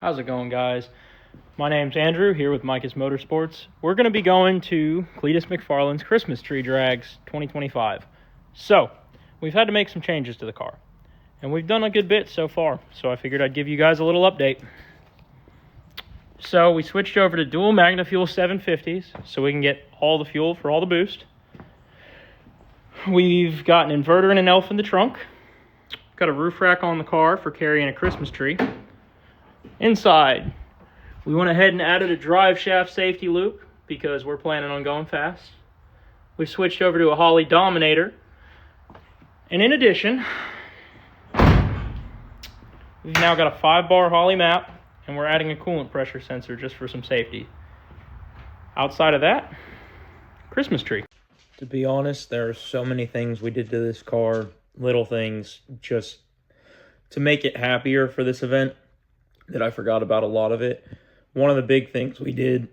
How's it going, guys? My name's Andrew, here with Micah's Motorsports. We're going to be going to Cleetus McFarland's Christmas Tree Drags 2025. So, we've had to make some changes to the car. And we've done a good bit so far, so I figured I'd give you guys a little update. So, we switched over to dual Magna Fuel 750s, so we can get all the fuel for all the boost. We've got an inverter and an elf in the trunk. Got a roof rack on the car for carrying a Christmas tree. Inside, we went ahead and added a drive shaft safety loop because we're planning on going fast. We've switched over to a Holley Dominator. And in addition, we've now got a 5-bar Holley map, and we're adding a coolant pressure sensor just for some safety. Outside of that, Christmas tree. To be honest, there are so many things we did to this car, little things, just to make it happier for this event, that I forgot about a lot of it. One of the big things we did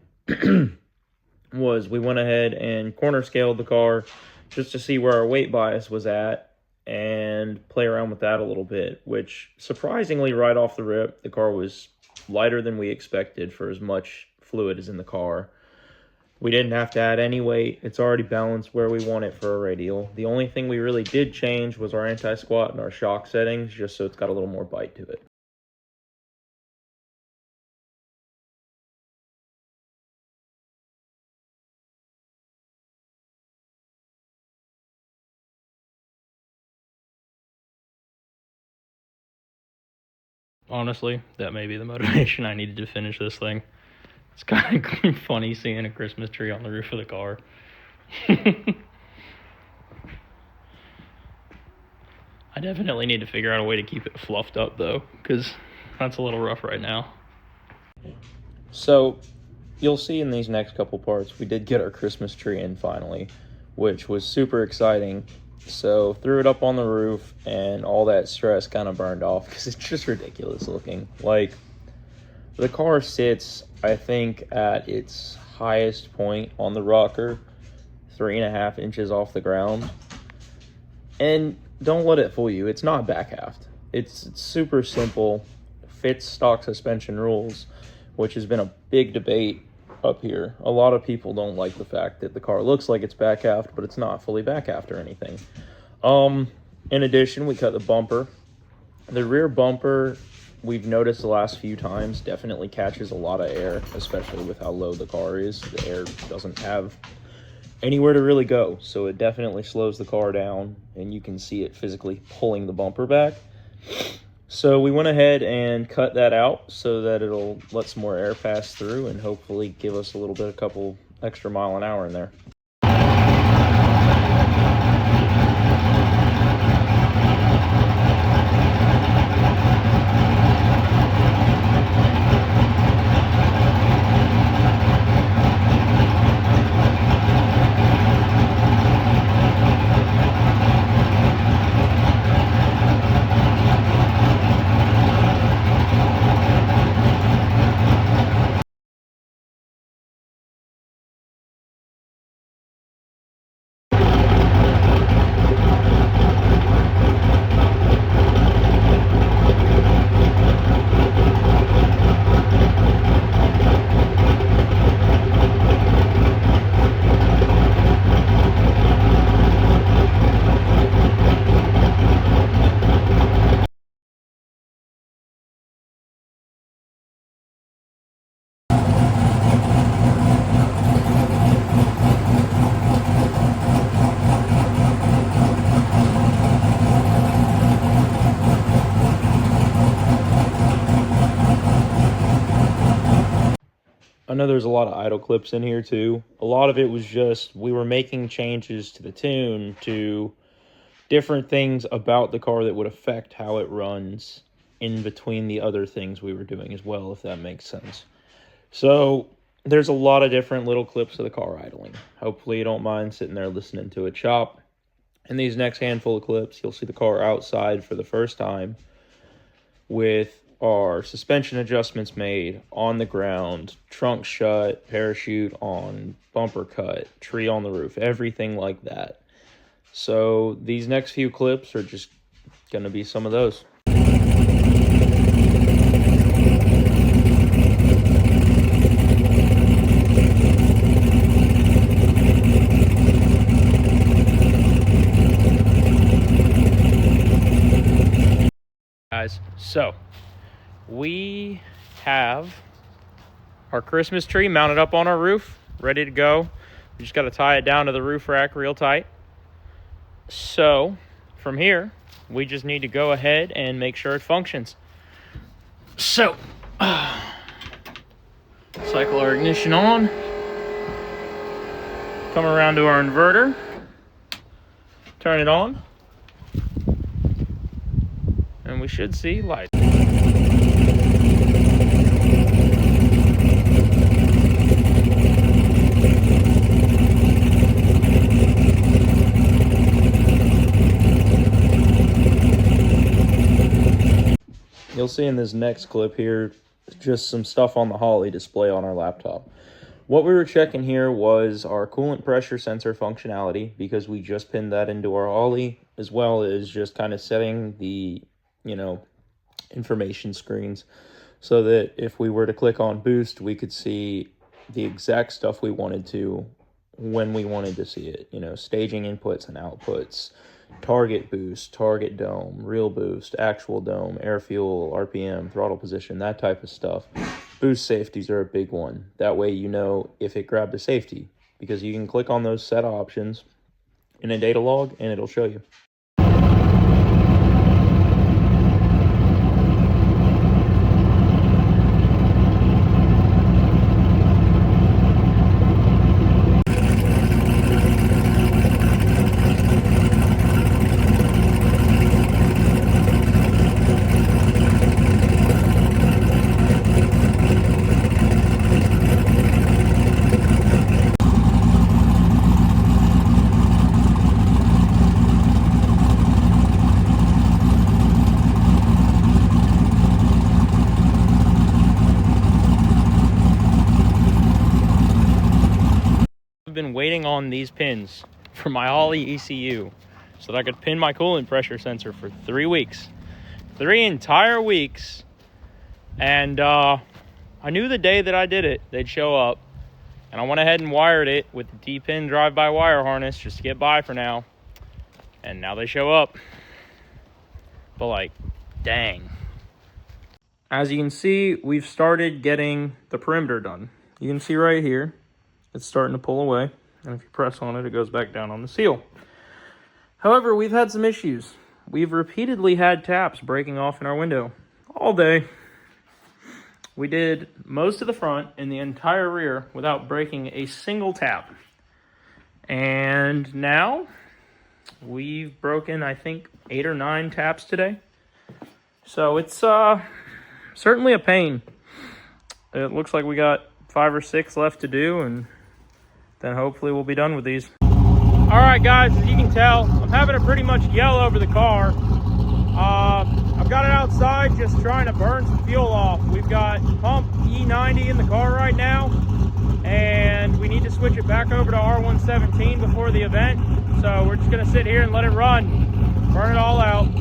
was we went ahead and corner scaled the car just to see where our weight bias was at and play around with that a little bit, which surprisingly right off the rip, the car was lighter than we expected for as much fluid as in the car. We didn't have to add any weight. It's already balanced where we want it for a radial. The only thing we really did change was our anti-squat and our shock settings, just so it's got a little more bite to it. Honestly, that may be the motivation I needed to finish this thing. It's kind of funny seeing a Christmas tree on the roof of the car. I definitely need to figure out a way to keep it fluffed up, though, because that's a little rough right now. So, you'll see in these next couple parts, we did get our Christmas tree in finally, which was super exciting. So, threw it up on the roof, and all that stress kind of burned off, because it's just ridiculous looking. Like, the car sits, I think, at its highest point on the rocker, 3.5 inches off the ground. And don't let it fool you, it's not back-halved. It's super simple, fits stock suspension rules, which has been a big debate up here. A lot of people don't like the fact that the car looks like it's back-halved, but it's not fully back-halved or anything. In addition, we cut the bumper. The rear bumper, we've noticed the last few times, definitely catches a lot of air, especially with how low the car is. The air doesn't have anywhere to really go, so it definitely slows the car down, and you can see it physically pulling the bumper back. So we went ahead and cut that out so that it'll let some more air pass through and hopefully give us a couple extra mile an hour in there. I know there's a lot of idle clips in here too. A lot of it was just we were making changes to the tune, to different things about the car that would affect how it runs in between the other things we were doing as well, if that makes sense. So there's a lot of different little clips of the car idling. Hopefully you don't mind sitting there listening to it chop. In these next handful of clips, you'll see the car outside for the first time with our suspension adjustments made, on the ground, trunk shut, parachute on, bumper cut, tree on the roof, everything like that. So these next few clips are just going to be some of those. So, we have our Christmas tree mounted up on our roof, ready to go. We just got to tie it down to the roof rack real tight. So, from here, we just need to go ahead and make sure it functions. So, cycle our ignition on. Come around to our inverter. Turn it on. And we should see light. You'll see in this next clip here just some stuff on the Holley display on our laptop. What we were checking here was our coolant pressure sensor functionality, because we just pinned that into our Holley, as well as just kind of setting the, information screens so that if we were to click on boost, we could see the exact stuff we wanted to when we wanted to see it. Staging inputs and outputs, target boost, target dome, real boost, actual dome, air fuel, RPM, throttle position, that type of stuff. Boost safeties are a big one. That way you know if it grabbed a safety, because you can click on those set options in a data log and it'll show you. I've been waiting on these pins for my Holley ECU so that I could pin my coolant pressure sensor for 3 weeks. 3 entire weeks. And I knew the day that I did it, they'd show up. And I went ahead and wired it with the T-pin drive-by-wire harness just to get by for now. And now they show up. But like, dang. As you can see, we've started getting the perimeter done. You can see right here, it's starting to pull away, and if you press on it, it goes back down on the seal. However, we've had some issues. We've repeatedly had taps breaking off in our window all day. We did most of the front and the entire rear without breaking a single tap. And now we've broken, I think, 8 or 9 taps today. So it's certainly a pain. It looks like we got 5 or 6 left to do, and then hopefully we'll be done with these. All right, guys, as you can tell, I'm having to pretty much yell over the car. I've got it outside just trying to burn some fuel off. We've got pump E90 in the car right now, and we need to switch it back over to R117 before the event. So we're just gonna sit here and let it run, burn it all out.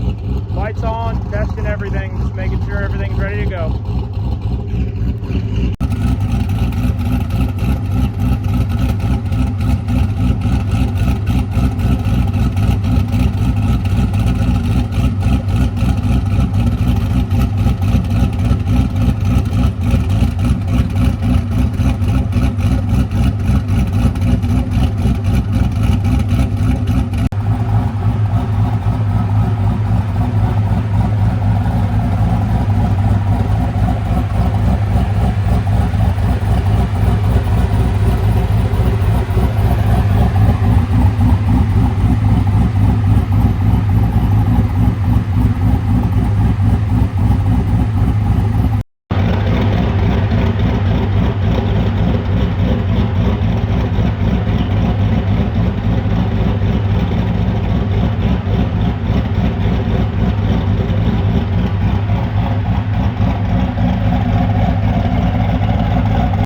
Lights on, testing everything, just making sure everything's ready to go.